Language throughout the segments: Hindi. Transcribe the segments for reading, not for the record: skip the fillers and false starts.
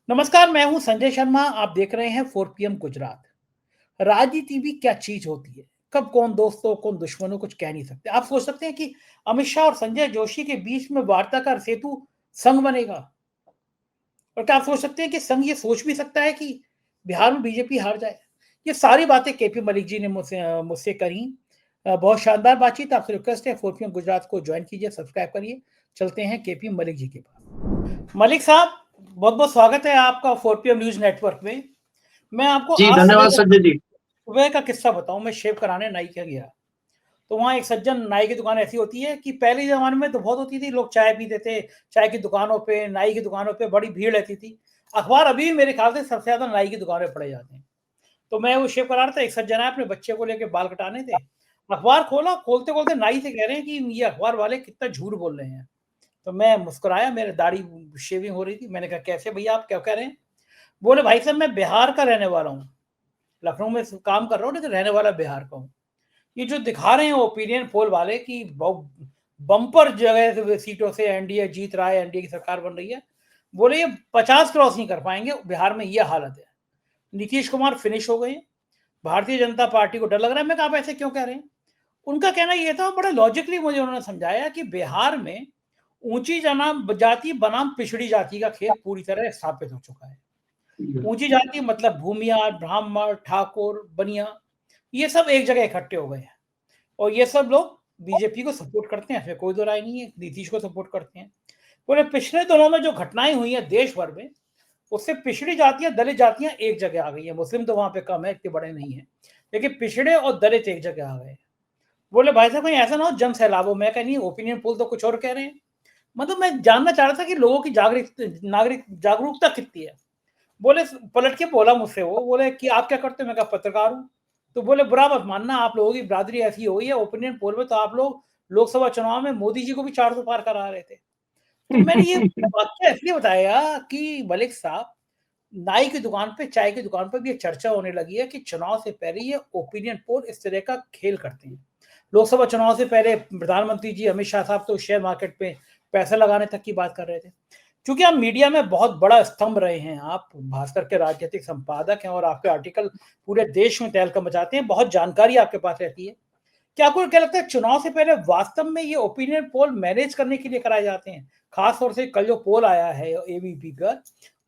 नमस्कार, मैं हूं संजय शर्मा। आप देख रहे हैं 4 PM गुजरात। राजनीति भी क्या चीज होती है, कब कौन दोस्तों कौन दुश्मनों कुछ कह नहीं सकते। आप सोच सकते हैं कि अमित शाह और संजय जोशी के बीच में वार्ता का सेतु संघ बनेगा। और क्या आप सोच सकते हैं कि संघ ये सोच भी सकता है कि बिहार में बीजेपी हार जाए। ये सारी बातें केपी मलिक जी ने मुझसे करी। बहुत शानदार बातचीत। आपसे रिक्वेस्ट है 4 PM गुजरात को ज्वाइन कीजिए, सब्सक्राइब करिए। चलते हैं केपी मलिक जी के पास। मलिक साहब, बहुत बहुत स्वागत है आपका 4 PM न्यूज नेटवर्क में। मैं आपको जी आज धन्यवाद संजय जी। सुबह का किस्सा बताऊं। मैं शेव कराने नाई के गया, तो वहाँ एक सज्जन, नाई की दुकान ऐसी होती है कि पहले ज़माने में तो बहुत होती थी, लोग चाय पीते थे, चाय की दुकानों पे, नाई की दुकानों पे बड़ी भीड़ रहती थी। अखबार अभी भी मेरे ख्याल से सबसे ज़्यादा नाई की दुकान पे पड़े जाते हैं। तो मैं वो शेव करा रहा था, एक सज्जन आए, अपने बच्चे को लेके बाल कटाने थे। अखबार खोला, खोलते-खोलते नाई से कह रहे हैं कि ये अखबार वाले कितना झूठ बोल रहे हैं। तो मैं मुस्कुराया, मेरी दाढ़ी शेविंग हो रही थी। मैंने कहा, कैसे भैया आप क्या कह रहे हैं? बोले, भाई साहब मैं बिहार का रहने वाला हूँ, लखनऊ में काम कर रहा हूँ लेकिन रहने वाला बिहार का हूँ। ये जो दिखा रहे हैं ओपिनियन पोल वाले कि बम्पर जगह सीटों से एनडीए जीत रहा है, एनडीए की सरकार बन रही है, बोले ये 50 क्रॉस नहीं कर पाएंगे। बिहार में ये हालत है। नीतीश कुमार फिनिश हो गए। भारतीय जनता पार्टी को डर लग रहा है। मैं कहा, आप ऐसे क्यों कह रहे हैं? उनका कहना ये था, बड़ा लॉजिकली मुझे उन्होंने समझाया कि बिहार में ऊंची जाति बनाम पिछड़ी जाति का खेल पूरी तरह स्थापित हो चुका है। ऊंची जाति मतलब भूमिया, ब्राह्मण, ठाकुर, बनिया, ये सब एक जगह इकट्ठे हो गए हैं और ये सब लोग बीजेपी को सपोर्ट करते हैं। इसमें कोई दो राय नहीं है, नीतीश को सपोर्ट करते हैं। पूरे पिछले दिनों में जो घटनाएं हुई हैं देश भर में, उससे पिछड़ी जातियां, दलित जातियां एक जगह आ गई है। मुस्लिम तो वहां पे कम है, इतने बड़े नहीं है, लेकिन पिछड़े और दलित एक जगह आ गए। बोले, भाई साहब कहीं ऐसा ना हो जन सैलाब हो। मैं कह नहीं, ओपिनियन पोल तो कुछ और कह रहे हैं। मतलब मैं जानना चाह रहा था कि लोगों की नागरिक जागरूकता कितनी है। बोले, पलट के बोला मुझसे, वो बोले कि आप क्या करते हो? मैं कहा, पत्रकार हूँ। तो बोले, बुरा मत मानना, आप लोगों की बिरादरी ऐसी हो गई है, ओपिनियन पोल में तो आप लोग लोकसभा चुनाव में मोदी जी को भी 400 पार करा रहे थे। तो मैंने ये वाक्य इसलिए बताया कि मलिक साहब, नाई की दुकान पे, चाय की दुकान पर भी ये चर्चा होने लगी है कि चुनाव से पहले ये ओपिनियन पोल इस तरह का खेल करते हैं। लोकसभा चुनाव से पहले प्रधानमंत्री जी अमित शाह साहब तो शेयर मार्केट पे पैसा लगाने तक की बात कर रहे थे। क्योंकि आप मीडिया में बहुत बड़ा स्तंभ रहे हैं, आप भास्कर के राजनीतिक संपादक हैं और आपके आर्टिकल पूरे देश में तहलका मचाते हैं, बहुत जानकारी आपके पास रहती है। क्या आपको क्या लगता है चुनाव से पहले वास्तव में ये ओपिनियन पोल मैनेज करने के लिए कराए जाते हैं? खास तौर से कल जो पोल आया है एबीपी का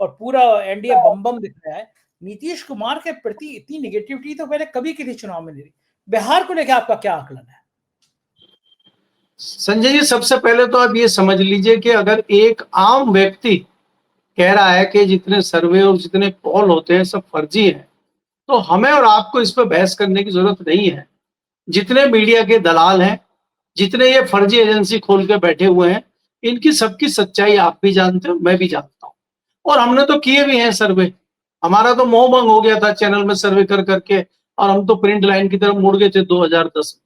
और पूरा एनडीए बम बम दिख रहा है, नीतीश कुमार के प्रति इतनी निगेटिविटी तो पहले कभी किसी चुनाव में नहीं रही। बिहार को लेकर आपका क्या आकलन है? संजय जी, सबसे पहले तो आप ये समझ लीजिए कि अगर एक आम व्यक्ति कह रहा है कि जितने सर्वे और जितने पोल होते हैं सब फर्जी हैं, तो हमें और आपको इस पर बहस करने की जरूरत नहीं है। जितने मीडिया के दलाल हैं, जितने ये फर्जी एजेंसी खोल के बैठे हुए हैं, इनकी सबकी सच्चाई आप भी जानते हो, मैं भी जानता हूँ। और हमने तो किए भी हैं सर्वे। हमारा तो मोह भंग हो गया था चैनल में सर्वे कर करके, और हम तो प्रिंट लाइन की तरफ मुड़ गए थे 2010 में।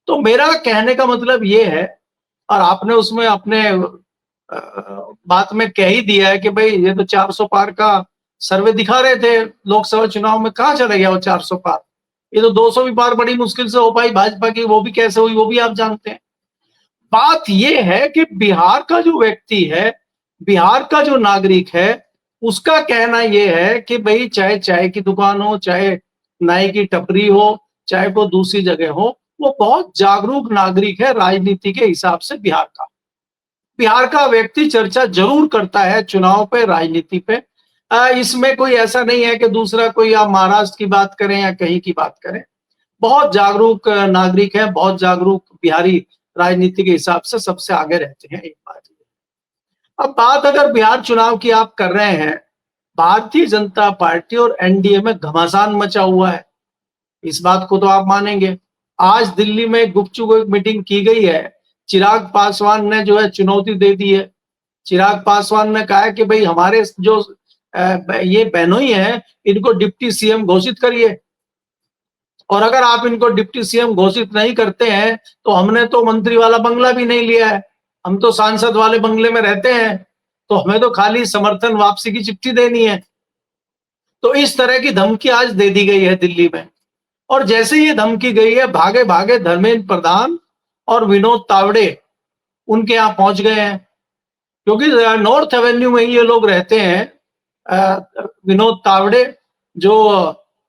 तो मेरा कहने का मतलब ये है, और आपने उसमें अपने बात में कह ही दिया है कि भाई ये तो 400 पार का सर्वे दिखा रहे थे लोकसभा चुनाव में, कहां चले गया वो 400 पार? ये तो 200 भी पार बड़ी मुश्किल से हो पाई भाजपा की, वो भी कैसे हुई वो भी आप जानते हैं। बात ये है कि बिहार का जो व्यक्ति है, बिहार का जो नागरिक है, उसका कहना यह है कि भाई चाहे चाय की दुकान हो, चाहे नाई की टपरी हो, चाहे वो दूसरी जगह हो, वो बहुत जागरूक नागरिक है राजनीति के हिसाब से। बिहार का व्यक्ति चर्चा जरूर करता है चुनाव पे, राजनीति पे। इसमें कोई ऐसा नहीं है कि दूसरा कोई आप महाराष्ट्र की बात करें या कहीं की बात करें। बहुत जागरूक नागरिक है, बहुत जागरूक बिहारी राजनीति के हिसाब से सबसे आगे रहते हैं। एक बात। अब बात अगर बिहार चुनाव की आप कर रहे हैं, भारतीय जनता पार्टी और एनडीए में घमासान मचा हुआ है, इस बात को तो आप मानेंगे। आज दिल्ली में गुपचुप एक मीटिंग की गई है, चिराग पासवान ने जो है चुनौती दे दी है। चिराग पासवान ने कहा है कि भाई हमारे जो ये बहनोई है, इनको डिप्टी सीएम घोषित करिए, और अगर आप इनको डिप्टी सीएम घोषित नहीं करते हैं तो हमने तो मंत्री वाला बंगला भी नहीं लिया है, हम तो सांसद वाले बंगले में रहते हैं, तो हमें तो खाली समर्थन वापसी की चिट्ठी देनी है। तो इस तरह की धमकी आज दे दी गई है दिल्ली में। और जैसे ये धमकी गई है, भागे भागे धर्मेंद्र प्रधान और विनोद तावड़े उनके यहाँ पहुंच गए हैं, क्योंकि नॉर्थ एवेन्यू में ये लोग रहते हैं। विनोद तावड़े जो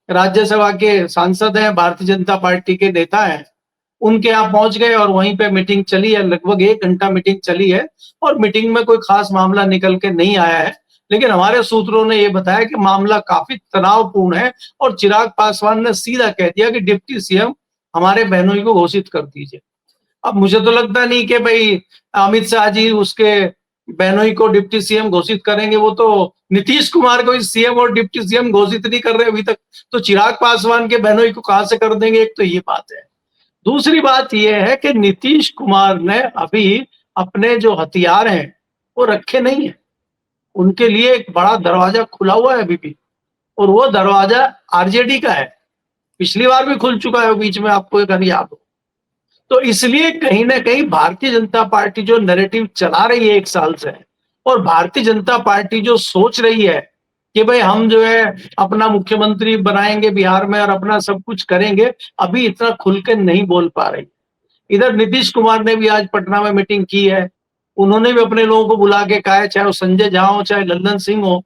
राज्यसभा के सांसद हैं, भारतीय जनता पार्टी के नेता हैं, उनके यहाँ पहुंच गए और वहीं पे मीटिंग चली है। लगभग 1 घंटा मीटिंग चली है और मीटिंग में कोई खास मामला निकल के नहीं आया है। लेकिन हमारे सूत्रों ने ये बताया कि मामला काफी तनावपूर्ण है और चिराग पासवान ने सीधा कह दिया कि डिप्टी सीएम हमारे बहनोई को घोषित कर दीजिए। अब मुझे तो लगता नहीं कि भाई अमित शाह जी उसके बहनोई को डिप्टी सीएम घोषित करेंगे। वो तो नीतीश कुमार को सीएम और डिप्टी सीएम घोषित नहीं कर रहे अभी तक, तो चिराग पासवान के बहनोई को कहां से कर देंगे? एक तो ये बात है। दूसरी बात यह है कि नीतीश कुमार ने अभी अपने जो हथियार हैं वो रखे नहीं है। उनके लिए एक बड़ा दरवाजा खुला हुआ है अभी भी, और वो दरवाजा आरजेडी का है। पिछली बार भी खुल चुका है बीच में, आपको अगर याद हो। तो इसलिए कहीं ना कहीं भारतीय जनता पार्टी जो नैरेटिव चला रही है 1 साल से, और भारतीय जनता पार्टी जो सोच रही है कि भाई हम जो है अपना मुख्यमंत्री बनाएंगे बिहार में और अपना सब कुछ करेंगे, अभी इतना खुल के नहीं बोल पा रही। इधर नीतीश कुमार ने भी आज पटना में मीटिंग की है। उन्होंने भी अपने लोगों को बुला के कहा है, चाहे वो संजय झा हो चाहे लल्लन सिंह हो,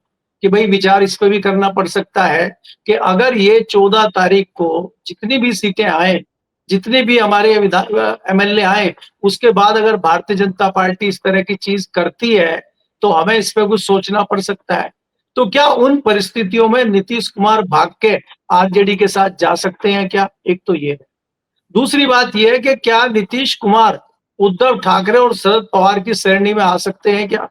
कि भाई विचार इस पर भी करना पड़ सकता है कि अगर ये 14 तारीख को जितनी भी सीटें आए, जितने भी हमारे एमएलए आए, उसके बाद अगर भारतीय जनता पार्टी इस तरह की चीज करती है तो हमें इस पर कुछ सोचना पड़ सकता है। तो क्या उन परिस्थितियों में नीतीश कुमार भाग के आरजेडी के साथ जा सकते हैं क्या? एक तो ये है। दूसरी बात यह है कि क्या नीतीश कुमार उद्धव ठाकरे और शरद पवार की श्रेणी में आ सकते हैं क्या?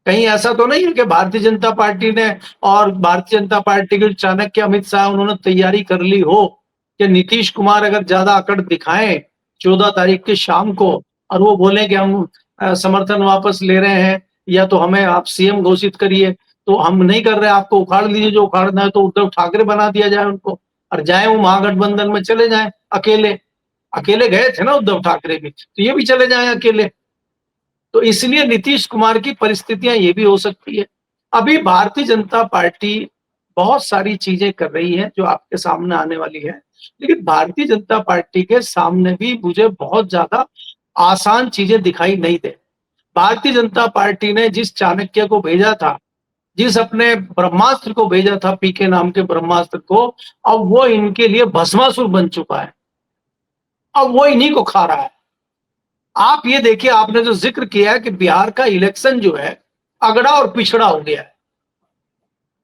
कहीं ऐसा तो नहीं है कि भारतीय जनता पार्टी ने और भारतीय जनता पार्टी के चाणक्य अमित शाह उन्होंने तैयारी कर ली हो कि नीतीश कुमार अगर ज्यादा अकड़ दिखाएं 14 तारीख की शाम को और वो बोले कि हम समर्थन वापस ले रहे हैं या तो हमें आप सीएम घोषित करिए, तो हम नहीं कर रहे, आपको उखाड़ लीजिए जो उखाड़ना है, तो उद्धव ठाकरे बना दिया जाए उनको और जाए वो महागठबंधन में चले जाए अकेले। अकेले गए थे ना उद्धव ठाकरे भी, तो ये भी चले जाए अकेले। तो इसलिए नीतीश कुमार की परिस्थितियां ये भी हो सकती है। अभी भारतीय जनता पार्टी बहुत सारी चीजें कर रही है जो आपके सामने आने वाली है, लेकिन भारतीय जनता पार्टी के सामने भी मुझे बहुत ज्यादा आसान चीजें दिखाई नहीं दे। भारतीय जनता पार्टी ने जिस चाणक्य को भेजा था, जिस अपने ब्रह्मास्त्र को भेजा था, पीके नाम के ब्रह्मास्त्र को, अब वो इनके लिए भस्मासुर बन चुका है। अब वो इन्हीं को खा रहा है। आप ये देखिए, आपने जो जिक्र किया है कि बिहार का इलेक्शन जो है अगड़ा और पिछड़ा हो गया है,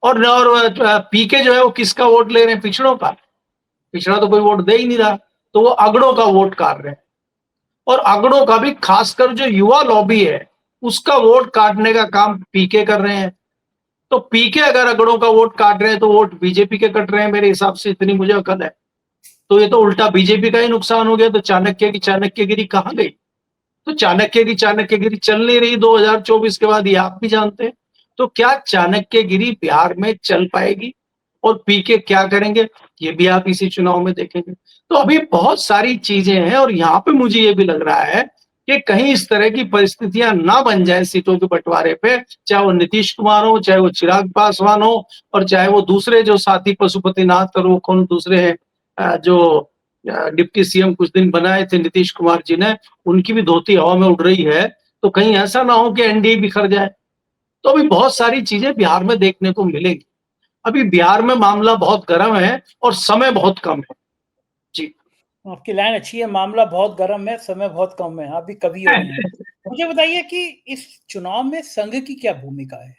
और पीके जो है वो किसका वोट ले रहे हैं? पिछड़ों का। पिछड़ा तो कोई वोट दे ही नहीं रहा, तो वो अगड़ों का वोट काट रहे हैं। और अगड़ों का भी खासकर जो युवा लॉबी है उसका वोट काटने का काम पीके कर रहे हैं। तो पीके अगर अगड़ों का वोट काट रहे हैं तो वोट बीजेपी के कट रहे हैं मेरे हिसाब से, इतनी मुझे अकल है। तो ये तो उल्टा बीजेपी का ही नुकसान हो गया। तो चाणक्य की चाणक्यगिरी कहां गई? तो चाणक्य की चाणक्यगिरी चल नहीं रही 2024 के बाद, ये आप भी जानते हैं। तो क्या चाणक्यगिरी बिहार में चल पाएगी और पीके क्या करेंगे, ये भी आप इसी चुनाव में देखेंगे। तो अभी बहुत सारी चीजें हैं और यहाँ पे मुझे ये भी लग रहा है कि कहीं इस तरह की परिस्थितियां ना बन जाए सीटों के बंटवारे पे, चाहे वो नीतीश कुमार हो, चाहे वो चिराग पासवान हो, और चाहे वो दूसरे जो साथी पशुपतिनाथ और वो कौन दूसरे हैं जो डिप्टी सीएम कुछ दिन बनाए थे नीतीश कुमार जी ने, उनकी भी धोती हवा में उड़ रही है। तो कहीं ऐसा ना हो कि एनडीए बिखर जाए। तो अभी बहुत सारी चीजें बिहार में देखने को मिलेंगी। अभी बिहार में मामला बहुत गर्म है और समय बहुत कम है। जी, आपकी लाइन अच्छी है, मामला बहुत गर्म है, समय बहुत कम है, आप भी कवि हो गए हैं। मुझे बताइए कि इस चुनाव में संघ की क्या भूमिका है?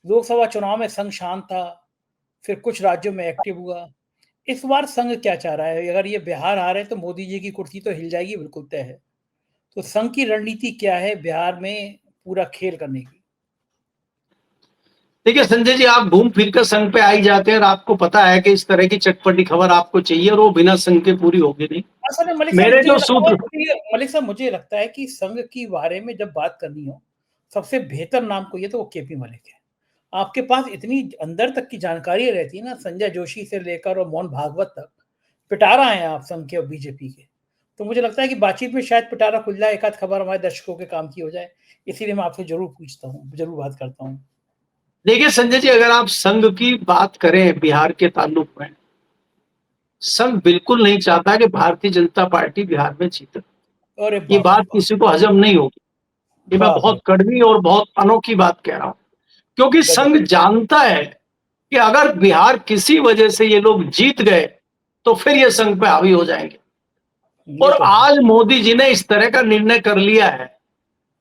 लोकसभा चुनाव में संघ शांत था, फिर कुछ राज्यों में एक्टिव हुआ। इस बार संघ क्या चाह रहा है? अगर ये बिहार हारे तो मोदी जी की कुर्सी तो हिल जाएगी, बिल्कुल तय है। तो संघ की रणनीति क्या है बिहार में पूरा खेल करने की? देखिए संजय जी, आप घूम फिर कर संघ पे आ ही जाते हैं और आपको पता है कि इस तरह की चटपटी खबर आपको चाहिए और वो बिना संघ के पूरी होगी नहीं। असल में मेरे जो सूत्र मलिक साहब मुझे लगता है कि संघ के बारे में जब बात करनी हो, सबसे बेहतर नाम कोई है तो वो केपी मलिक है। आपके पास इतनी अंदर तक की जानकारी रहती है ना, संजय जोशी से लेकर और मोहन भागवत तक पिटारा हैं आप संघ के और बीजेपी के। तो मुझे लगता है कि बातचीत में शायद पिटारा खुल जाए, एक आध खबर हमारे दर्शकों के काम की हो जाए। इसीलिए मैं आपसे जरूर पूछता हूँ, जरूर बात करता हूँ। देखिए संजय जी, अगर आप संघ की बात करें बिहार के ताल्लुक में, संघ बिल्कुल नहीं चाहता कि भारतीय जनता पार्टी बिहार में जीते। अरे ये बाप रे बात बाप! किसी को हजम नहीं होगी। ये मैं बाप रे! बहुत कड़वी और बहुत अनोखी बात कह रहा हूं। क्योंकि संघ जानता है कि अगर बिहार किसी वजह से ये लोग जीत गए तो फिर ये संघ पे हावी हो जाएंगे। ये और तो है। आज मोदी जी ने इस तरह का निर्णय कर लिया है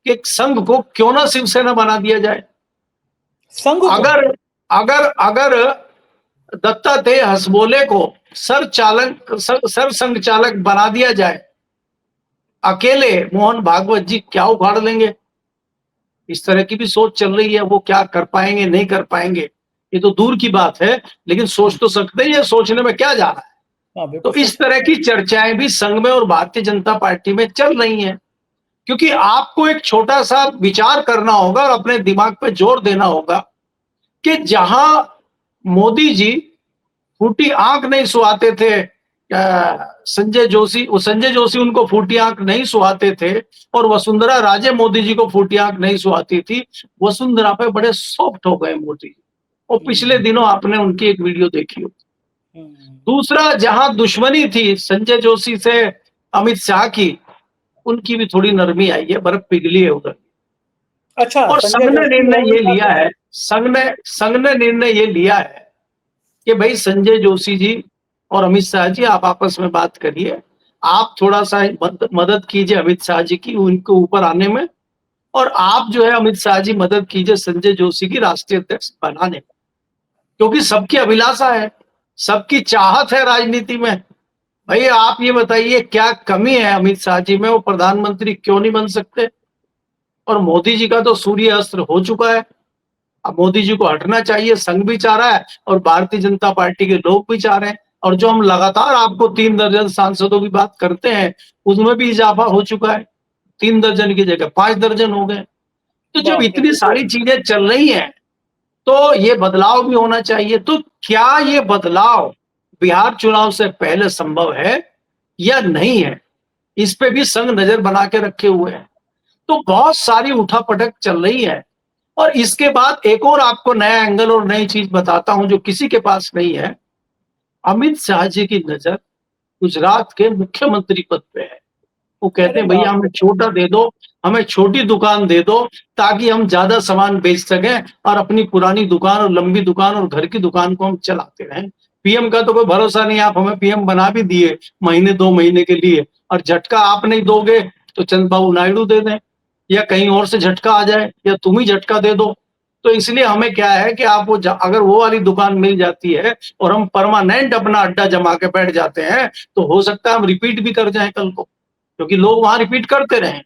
कि संघ को क्यों ना शिवसेना बना दिया जाए। संघ को अगर अगर अगर दत्तात्रेय हसबोले को सर संघ चालक बना दिया जाए, अकेले मोहन भागवत जी क्या उखाड़ लेंगे, इस तरह की भी सोच चल रही है। वो क्या कर पाएंगे नहीं कर पाएंगे ये तो दूर की बात है, लेकिन सोच तो सकते हैं, सोचने में क्या जा रहा है। हाँ तो बिल्कुल इस तरह की चर्चाएं भी संघ में और भारतीय जनता पार्टी में चल रही हैं, क्योंकि आपको एक छोटा सा विचार करना होगा और अपने दिमाग पे जोर देना होगा कि जहां मोदी जी फूटी आंख नहीं सुहाते थे संजय जोशी उनको फूटी आंख नहीं सुहाते थे, और वसुंधरा राजे मोदी जी को फूटी आंख नहीं सुहाती थी। वसुंधरा पे बड़े सॉफ्ट हो गए मोदी जी, और पिछले दिनों आपने उनकी एक वीडियो देखी हो। दूसरा, जहां दुश्मनी थी संजय जोशी से अमित शाह की, उनकी भी थोड़ी नरमी आई है, बर्फ पिघली है उधर। अच्छा, और संजय जोशी संघ ने निर्णय ये लिया है कि भाई संजय जोशी जी और अमित शाह जी आप आपस में बात करिए, आप थोड़ा सा मदद कीजिए अमित शाह जी की उनके ऊपर आने में, और आप जो है अमित शाह जी मदद कीजिए संजय जोशी की राष्ट्रीय अध्यक्ष बनाने में, क्योंकि सबकी अभिलाषा है, सबकी चाहत है राजनीति में। भाई आप ये बताइए क्या कमी है अमित शाह जी में, वो प्रधानमंत्री क्यों नहीं बन सकते? और मोदी जी का तो सूर्य अस्त्र हो चुका है, अब मोदी जी को हटना चाहिए, संघ भी चाह रहा है और भारतीय जनता पार्टी के लोग भी चाह रहे हैं। और जो हम लगातार आपको 3 दर्जन सांसदों की बात करते हैं, उसमें भी इजाफा हो चुका है, 3 दर्जन की जगह 5 दर्जन हो गए। तो जब बाप रे। इतनी सारी चीजें चल रही हैं तो ये बदलाव भी होना चाहिए। तो क्या ये बदलाव बिहार चुनाव से पहले संभव है या नहीं है, इस पे भी संघ नजर बना के रखे हुए है। तो बहुत सारी उठापटक चल रही है। और इसके बाद एक और आपको नया एंगल और नई चीज बताता हूं जो किसी के पास नहीं है। अमित शाह जी की नजर गुजरात के मुख्यमंत्री पद पे है। वो कहते अरे हैं भैया बाप हमें रे। छोटा दे दो, हमें छोटी दुकान दे दो, ताकि हम ज्यादा सामान बेच सकें और अपनी पुरानी दुकान और लंबी दुकान और घर की दुकान को हम चलाते रहें। पीएम का तो कोई भरोसा नहीं, आप हमें पीएम बना भी दिए महीने 2 महीने के लिए, और झटका आप नहीं दोगे तो चंद्रबाबू नायडू दे दें, या कहीं और से झटका आ जाए, या तुम ही झटका दे दो। तो इसलिए हमें क्या है कि आप अगर वो वाली दुकान मिल जाती है और हम परमानेंट अपना अड्डा जमा के बैठ जाते हैं, तो हो सकता है हम रिपीट भी कर जाएं कल को, क्योंकि लोग वहां रिपीट करते रहे।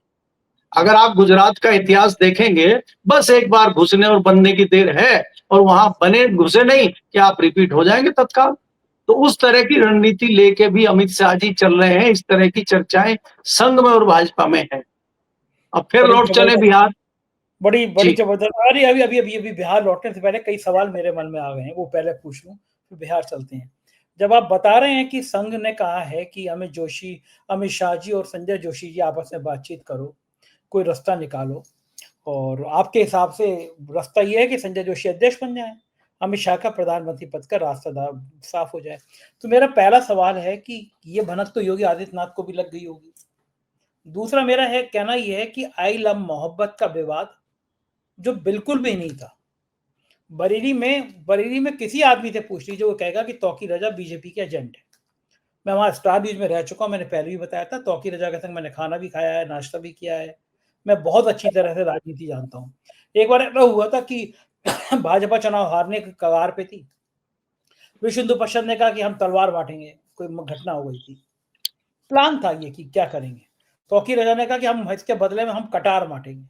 अगर आप गुजरात का इतिहास देखेंगे, बस एक बार घुसने और बनने की देर है, और वहां बने घुसे नहीं कि आप रिपीट हो जाएंगे तत्काल। तो उस तरह की रणनीति लेके भी अमित शाह जी चल रहे हैं। इस तरह की चर्चाएं संघ में और भाजपा में है। अब फिर बड़ी लौट चले जबरदस्त। बिहार। बड़ी बड़ी जी जबरदस्त। अरे अभी बिहार लौटने से पहले कई सवाल मेरे मन में आ गए हैं, वो पहले पूछ लूं फिर बिहार चलते हैं। जब आप बता रहे हैं कि संघ ने कहा है कि अमित शाह जी और संजय जोशी जी आपस में बातचीत करो, कोई रास्ता निकालो, और आपके हिसाब से रास्ता ये है कि संजय जोशी अध्यक्ष बन जाए, अमित शाह का प्रधानमंत्री पद का रास्ता साफ हो जाए। तो मेरा पहला सवाल है कि ये भनक तो योगी आदित्यनाथ को भी लग गई होगी। दूसरा मेरा है कहना यह है कि आई लव मोहब्बत का विवाद जो बिल्कुल भी नहीं था, बरेली में किसी आदमी से पूछ लीजिए, वो कहेगा कि तौकीर रजा बीजेपी के एजेंट है। मैं वहां स्टार न्यूज में रह चुका हूं, मैंने पहले भी बताया था, तौकीर रजा के संग मैंने खाना भी खाया है, नाश्ता भी किया है। मैं बहुत अच्छी तरह से राजनीति जानता हूं। एक बार ऐसा हुआ था कि भाजपा चुनाव हारने के कगार पे थी, विश्व हिंदू परिषद ने कहा कि हम तलवार बांटेंगे, कोई घटना हो गई थी। प्लान था ये कि क्या करेंगे। तौकीर रजा ने कहा कि हम इसके बदले में हम कटार बांटेंगे।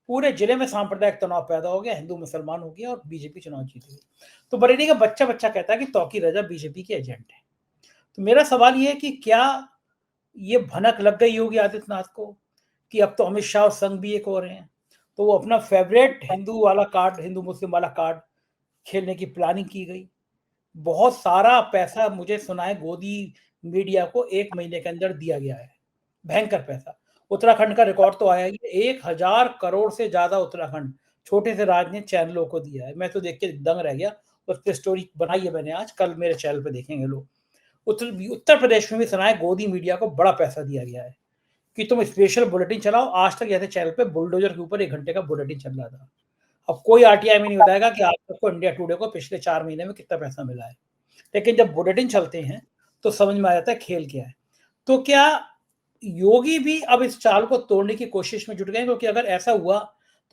पूरे जिले में सांप्रदायिक तनाव पैदा हो गया, हिंदू मुसलमान हो गया और बीजेपी चुनाव जीत गई। तो बरेली का बच्चा कहता है कि तौकीर रजा बीजेपी के एजेंट है। तो मेरा सवाल ये है कि क्या ये भनक लग गई होगी आदित्यनाथ को कि अब तो अमित शाह और संघ भी एक हो रहे हैं, तो वो अपना फेवरेट हिंदू वाला कार्ड, हिंदू मुस्लिम वाला कार्ड खेलने की प्लानिंग की गई। बहुत सारा पैसा मुझे सुना है गोदी मीडिया को 1 महीने के अंदर दिया गया है, भयंकर पैसा। उत्तराखंड का रिकॉर्ड तो आया ही है, 1000 करोड़ से ज्यादा उत्तराखंड छोटे से राजनीतिक चैनलों को दिया है। मैं तो देख के दंग रह गया। उस पर स्टोरी बनाई है मैंने, आज कल मेरे चैनल पे देखेंगे लोग। उत्तर प्रदेश में भी सुना है गोदी मीडिया को बड़ा पैसा दिया गया है कि तुम स्पेशल बुलेटिन चलाओ। आज तक जैसे चैनल पे बुलडोजर के ऊपर 1 घंटे का बुलेटिन चल रहा था। अब कोई आरटीआई में नहीं बताएगा कि आप सबको इंडिया टुडे को पिछले 4 महीने में कितना पैसा मिला है। लेकिन जब बुलेटिन चलते हैं, तो समझ में आ जाता है खेल क्या है। तो क्या योगी भी अब इस चाल को तोड़ने की कोशिश में जुट गए? क्योंकि अगर ऐसा हुआ,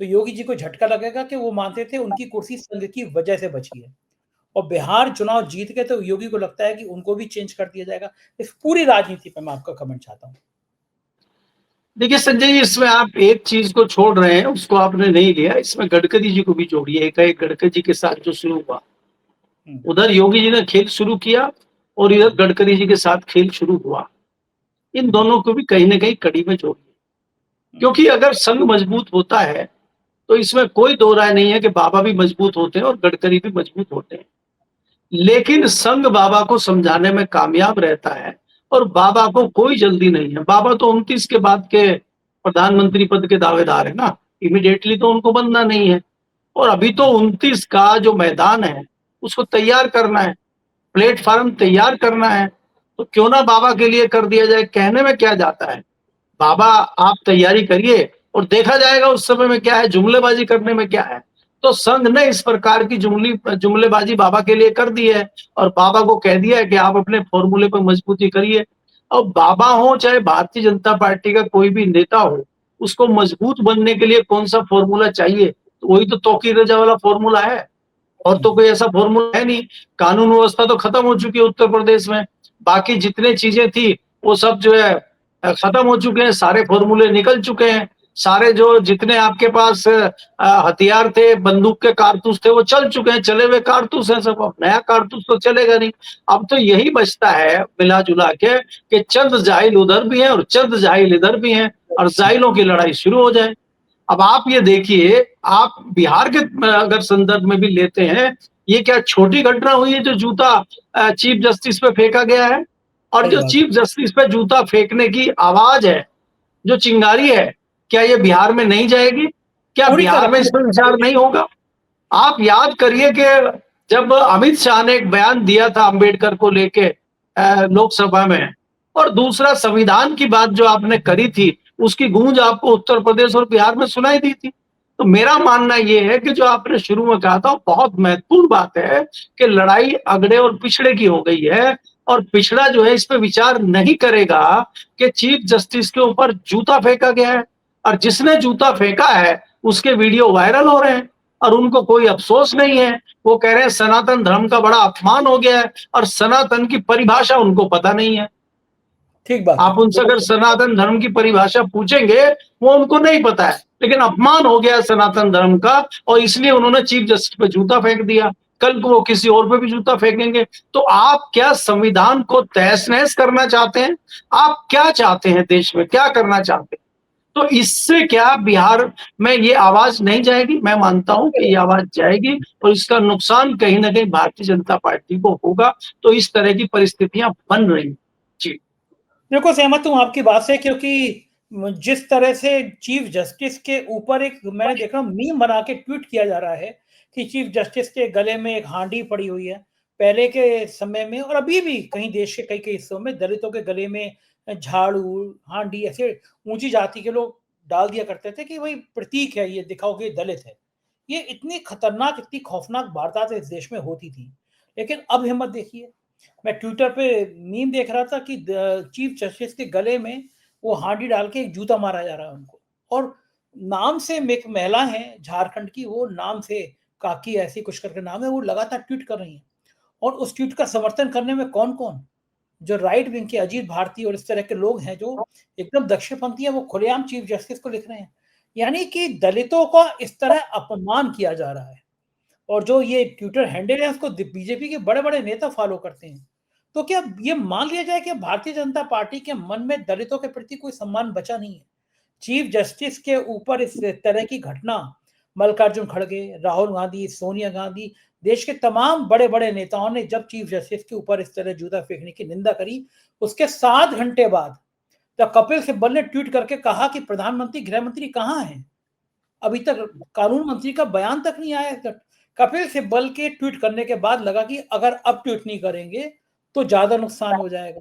तो योगी जी को झटका लगेगा कि वो मानते थे उनकी कुर्सी संघ की वजह से बची है। और बिहार चुनाव जीत गए तो योगी को लगता है कि उनको भी चेंज कर दिया जाएगा। इस पूरी राजनीति पे मैं आपका कमेंट चाहता हूँ। देखिए संजय जी, इसमें आप एक चीज को छोड़ रहे हैं, उसको आपने नहीं लिया। इसमें गडकरी जी को भी जोड़िए। एक गडकरी जी के साथ जो शुरू हुआ, उधर योगी जी ने खेल शुरू किया और इधर गडकरी जी के साथ खेल शुरू हुआ। इन दोनों को भी कहीं ना कहीं कड़ी में जोड़िए, क्योंकि अगर संघ मजबूत होता है तो इसमें कोई दो राय नहीं है कि बाबा भी मजबूत होते हैं और गडकरी भी मजबूत होते हैं। लेकिन संघ बाबा को समझाने में कामयाब रहता है और बाबा को कोई जल्दी नहीं है। बाबा तो 29 के बाद के प्रधानमंत्री पद के दावेदार है ना, इमीडिएटली तो उनको बनना नहीं है। और अभी तो 29 का जो मैदान है उसको तैयार करना है, प्लेटफॉर्म तैयार करना है। तो क्यों ना बाबा के लिए कर दिया जाए, कहने में क्या जाता है। बाबा आप तैयारी करिए और देखा जाएगा उस समय में क्या है, जुमलेबाजी करने में क्या है। तो संघ ने इस प्रकार की जुमलेबाजी बाबा के लिए कर दी है और बाबा को कह दिया है कि आप अपने फॉर्मूले पर मजबूती करिए। अब बाबा हो चाहे भारतीय जनता पार्टी का कोई भी नेता हो, उसको मजबूत बनने के लिए कौन सा फॉर्मूला चाहिए, तो वही तो तौकीर रजा वाला फॉर्मूला है। और तो कोई ऐसा फॉर्मूला है नहीं। कानून व्यवस्था तो खत्म हो चुकी है उत्तर प्रदेश में। बाकी जितने चीजें थी वो सब जो है खत्म हो चुके हैं, सारे फॉर्मूले निकल चुके हैं। सारे जो जितने आपके पास हथियार थे, बंदूक के कारतूस थे, वो चल चुके हैं, चले हुए कारतूस हैं सब। अब नया कारतूस तो चलेगा नहीं। अब तो यही बचता है मिला जुला के कि चंद जाहिल उधर भी हैं और चंद जाहिल इधर भी हैं और जाहिलों की लड़ाई शुरू हो जाए। अब आप ये देखिए, आप बिहार के अगर संदर्भ में भी लेते हैं, ये क्या छोटी घटना हुई है जो जूता चीफ जस्टिस पे फेंका गया है। और सही जो बात है। चीफ जस्टिस पे जूता फेंकने की आवाज है, जो चिंगारी है, क्या ये बिहार में नहीं जाएगी? क्या पूरी बिहार में तरह। इस पर विचार नहीं होगा? आप याद करिए कि जब अमित शाह ने एक बयान दिया था अंबेडकर को लेके लोकसभा में, और दूसरा संविधान की बात जो आपने करी थी, उसकी गूंज आपको उत्तर प्रदेश और बिहार में सुनाई दी थी। तो मेरा मानना यह है कि जो आपने शुरू में कहा था, बहुत महत्वपूर्ण बात है कि लड़ाई अगड़े और पिछड़े की हो गई है। और पिछड़ा जो है इस पे विचार नहीं करेगा कि चीफ जस्टिस के ऊपर जूता फेंका गया है, और जिसने जूता फेंका है उसके वीडियो वायरल हो रहे हैं और उनको कोई अफसोस नहीं है। वो कह रहे हैं सनातन धर्म का बड़ा अपमान हो गया है और सनातन की परिभाषा उनको पता नहीं है। ठीक बात है। आप उनसे अगर सनातन धर्म की परिभाषा पूछेंगे, वो उनको नहीं पता है। लेकिन अपमान हो गया सनातन धर्म का और इसलिए उन्होंने चीफ जस्टिस पे जूता फेंक दिया। कल को वो किसी और पे भी जूता फेंकेंगे। तो आप क्या संविधान को तहस नहस करना चाहते हैं? आप क्या चाहते हैं, देश में क्या करना चाहते हैं? तो इससे क्या बिहार में ये आवाज नहीं जाएगी? मैं मानता हूं कि ये आवाज जाएगी और इसका नुकसान कहीं ना कहीं भारतीय जनता पार्टी को होगा। तो इस तरह की परिस्थितियां बन रही हैं। जी। बिल्कुल सहमत हूँ आपकी बात से, क्योंकि जिस तरह से चीफ जस्टिस के ऊपर एक मैंने देखा मीम बना के ट्वीट किया जा रहा है कि चीफ जस्टिस के गले में एक हांडी पड़ी हुई है। पहले के समय में और अभी भी कहीं देश के कई-कई हिस्सों में दलितों के गले में झाड़ू, हांडी ऐसे ऊँची जाति के लोग डाल दिया करते थे कि भई प्रतीक है ये, दिखाओ कि ये दलित है। ये इतनी खतरनाक, इतनी खौफनाक वारदात इस देश में होती थी। लेकिन अब हिम्मत देखिए, मैं ट्विटर पे मीम देख रहा था कि चीफ जस्टिस के गले में वो हांडी डाल के एक जूता मारा जा रहा है उनको। और नाम से एक महिला है झारखंड की, वो नाम से काकी ऐसी कुछ करके नाम है, वो लगातार ट्वीट कर रही हैं। और उस ट्वीट का समर्थन करने में कौन-कौन? जो राइट विंग के अजीत भारती और इस तरह के लोग हैं जो एकदम दक्षिणपंथी हैं, वो खुलेआम चीफ जस्टिस को लिख रहे हैं। यानी कि दलितों का इस तरह अपमान किया जा रहा है। और जो ये ट्विटर हैंडल है उसको बीजेपी के बड़े-बड़े नेता फॉलो करते हैं। तो क्या ये मान लिया जाए कि भारतीय जनता पार्टी के मन में दलितों के प्रति कोई सम्मान बचा नहीं है? चीफ जस्टिस के ऊपर इस तरह की घटना, मल्लिकार्जुन खड़गे, राहुल गांधी, सोनिया गांधी, देश के तमाम बड़े-बड़े नेताओं ने जब चीफ जस्टिस के ऊपर इस तरह जूता फेंकने की निंदा करी, उसके 7 घंटे बाद जब कपिल सिब्बल ने ट्वीट करके कहा कि प्रधानमंत्री, गृह मंत्री कहाँ हैं? अभी तक कानून मंत्री का बयान तक नहीं आया है। कपिल सिब्बल के ट्वीट करने के बाद लगा कि अगर अब ट्वीट नहीं करेंगे तो ज्यादा नुकसान हो जाएगा।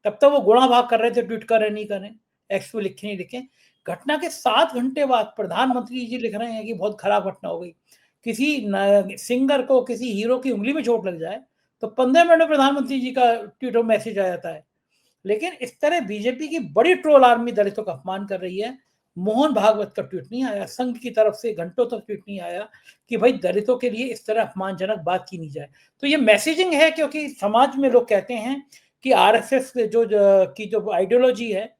तब तक वो गुणा भाग कर रहे थे, ट्वीट करें नहीं करें, एक्स पे लिखे नहीं लिखे। घटना के 7 घंटे बाद प्रधानमंत्री जी लिख रहे हैं कि बहुत खराब घटना हो गई। किसी सिंगर को, किसी हीरो की उंगली में चोट लग जाए तो 15 मिनट में प्रधानमंत्री जी का ट्विटर मैसेज आ जाता है। लेकिन इस तरह बीजेपी की बड़ी ट्रोल आर्मी दलितों का अपमान कर रही है। मोहन भागवत का ट्वीट नहीं आया, संघ की तरफ से घंटों तक ट्वीट नहीं आया कि भाई दलितों के लिए इस तरह अपमानजनक बात की नहीं जाए। तो ये मैसेजिंग है, क्योंकि समाज में लोग कहते हैं कि आरएसएस की जो आइडियोलॉजी है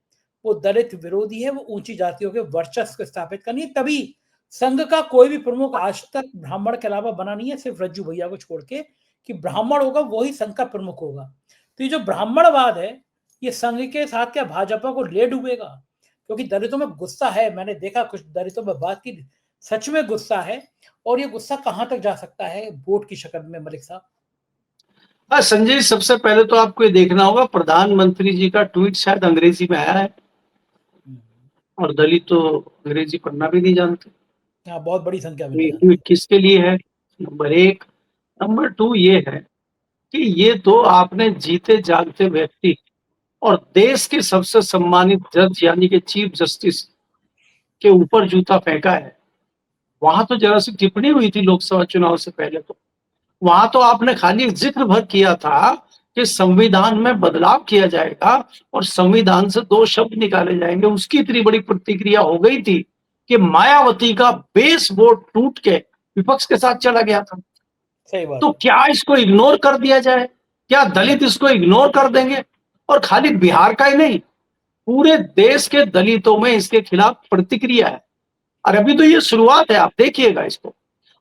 वो दलित विरोधी है, वो ऊंची जातियों के वर्चस्व को स्थापित करनी है। तभी संघ का कोई भी प्रमुख आज तक ब्राह्मण के अलावा बना नहीं है, सिर्फ रज्जू भैया को छोड़ के, कि ब्राह्मण होगा वही संघ का प्रमुख होगा। तो ये जो ब्राह्मणवाद है ये संघ के साथ क्या भाजपा को ले डूबेगा? क्योंकि दलितों में गुस्सा है, मैंने देखा कुछ दलितों में बात की, सच में गुस्सा है। और ये गुस्सा कहां तक जा सकता है वोट की शक्ल में, मलिक साहब? हाँ संजय, सबसे पहले तो आपको ये देखना होगा, प्रधानमंत्री जी का ट्वीट शायद अंग्रेजी में आया है, और दलित तो अंग्रेजी पढ़ना भी नहीं जानते। हाँ, बहुत बड़ी संख्या में नहीं ये जानते। ट्वीट किसके लिए है? नंबर एक। नंबर टू ये है कि ये तो आपने जीते जागते व्यक्ति और देश के सबसे सम्मानित जज यानी कि चीफ जस्टिस के ऊपर जूता फेंका है। वहां तो जरा सी टिप्पणी हुई थी लोकसभा चुनाव से पहले, तो वहां तो आपने खाली जिक्र भर किया था कि संविधान में बदलाव किया जाएगा और संविधान से 2 शब्द निकाले जाएंगे। उसकी इतनी बड़ी प्रतिक्रिया हो गई थी कि मायावती का बेस वोट टूट के विपक्ष के साथ चला गया था। सही बात तो है। क्या इसको इग्नोर कर दिया जाए? क्या दलित इसको इग्नोर कर देंगे? और खाली बिहार का ही नहीं, पूरे देश के दलितों में इसके खिलाफ प्रतिक्रिया है। और अभी तो ये शुरुआत है, आप देखिएगा इसको।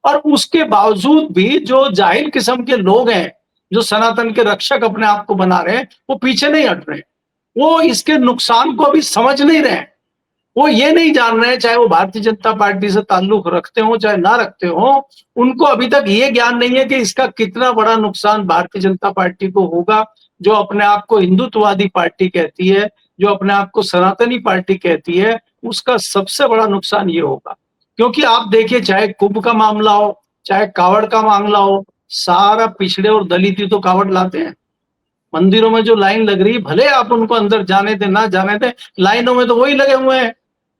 और उसके बावजूद भी जो जाहिल किस्म के लोग हैं, जो सनातन के रक्षक अपने आप को बना रहे हैं, वो पीछे नहीं हट रहे। वो इसके नुकसान को अभी समझ नहीं रहे हैं। वो ये नहीं जान रहे हैं, चाहे वो भारतीय जनता पार्टी से ताल्लुक रखते हो चाहे ना रखते हो, उनको अभी तक ये ज्ञान नहीं है कि इसका कितना बड़ा नुकसान भारतीय जनता पार्टी को होगा, जो अपने आप को हिंदुत्ववादी पार्टी कहती है, जो अपने आप को सनातनी पार्टी कहती है। उसका सबसे बड़ा नुकसान ये होगा। क्योंकि आप देखिए, चाहे कुंभ का मामला हो, चाहे कावड़ का मामला हो, सारा पिछड़े और दलित ही तो कावड़ लाते हैं। मंदिरों में जो लाइन लग रही है, भले आप उनको अंदर जाने दे ना जाने दे, लाइनों में तो वही लगे हुए हैं।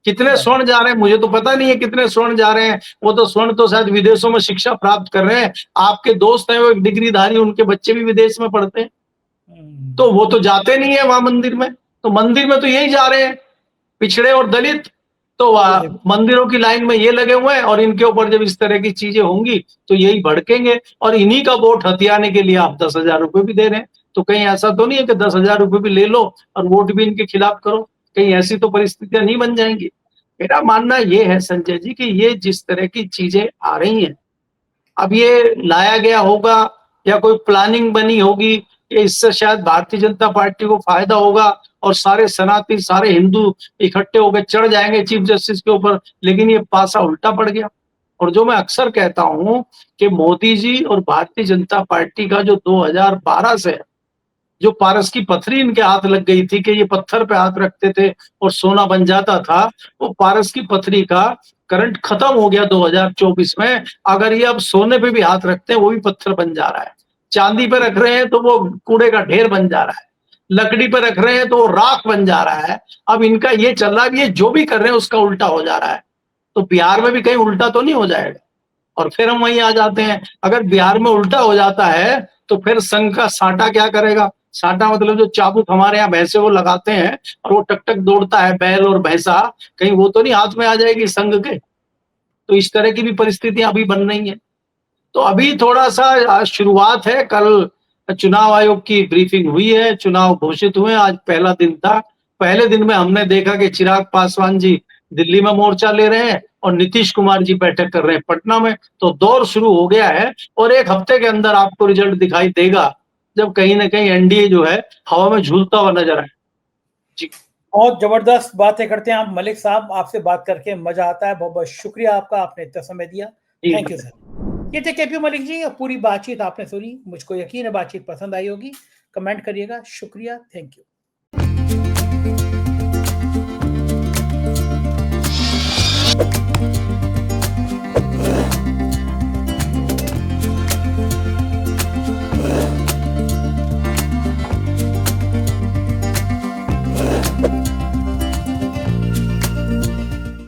कितने स्वर्ण जा रहे हैं मुझे तो पता नहीं है, कितने स्वर्ण जा रहे हैं। वो तो स्वर्ण तो शायद विदेशों में शिक्षा प्राप्त कर रहे हैं। आपके दोस्त हैं वो एक डिग्रीधारी, उनके बच्चे भी विदेश में पढ़ते हैं, तो वो तो जाते नहीं है वहां मंदिर में। तो मंदिर में तो यही जा रहे हैं, पिछड़े और दलित। तो मंदिरों की लाइन में ये लगे हुए हैं, और इनके ऊपर जब इस तरह की चीजें होंगी तो यही भड़केंगे, और इन्हीं का वोट हथियाने के लिए आप 10,000 रुपए भी दे रहे हैं। तो कहीं ऐसा तो नहीं है कि 10,000 रुपए भी ले लो और वोट भी इनके खिलाफ करो? कहीं ऐसी तो परिस्थितियां नहीं बन जाएंगी? मेरा मानना ये है संजय जी कि ये जिस तरह की चीजें आ रही हैं, अब ये लाया गया होगा या कोई प्लानिंग बनी होगी कि इससे शायद भारतीय जनता पार्टी को फायदा होगा और सारे सनातनी, सारे हिंदू इकट्ठे होकर चढ़ जाएंगे चीफ जस्टिस के ऊपर, लेकिन ये पासा उल्टा पड़ गया। और जो मैं अक्सर कहता हूं कि मोदी जी और भारतीय जनता पार्टी का जो 2012 से जो पारस की पथरी इनके हाथ लग गई थी कि ये पत्थर पे हाथ रखते थे और सोना बन जाता था, वो पारस की पथरी का करंट खत्म हो गया 2024 में। अगर ये अब सोने पे भी हाथ रखते हैं वो भी पत्थर बन जा रहा है, चांदी पे रख रहे हैं तो वो कूड़े का ढेर बन जा रहा है, लकड़ी पे रख रहे हैं तो वो राख बन जा रहा है। अब इनका ये चल रहा है, ये जो भी कर रहे हैं उसका उल्टा हो जा रहा है। तो बिहार में भी कहीं उल्टा तो नहीं हो जाएगा? और फिर हम वहीं आ जाते हैं, अगर बिहार में उल्टा हो जाता है तो फिर संघ का साटा क्या करेगा? साटा मतलब जो चाबुक हमारे यहाँ भैंसे वो लगाते हैं और वो टक टक दौड़ता है, बैल और भैंसा, कहीं वो तो नहीं हाथ में आ जाएगी संघ के? तो इस तरह की भी परिस्थितियां अभी बन रही हैं। तो अभी थोड़ा सा शुरुआत है। कल चुनाव आयोग की ब्रीफिंग हुई है, चुनाव घोषित हुए, आज पहला दिन था। पहले दिन में हमने देखा कि चिराग पासवान जी दिल्ली में मोर्चा ले रहे हैं और नीतीश कुमार जी बैठक कर रहे हैं पटना में। तो दौर शुरू हो गया है और 1 हफ्ते के अंदर आपको रिजल्ट दिखाई देगा, जब कहीं ना कहीं एनडीए जो है हवा में झूलता हुआ नजर आए। जी, बहुत जबरदस्त बातें करते हैं आप मलिक साहब, आपसे बात करके मजा आता है। बहुत बहुत शुक्रिया आपका, आपने इतना समय दिया। Thank you sir. ये थे केपी मलिक जी, पूरी बातचीत आपने सुनी, मुझको यकीन है बातचीत पसंद आई होगी। कमेंट करिएगा। शुक्रिया, थैंक यू।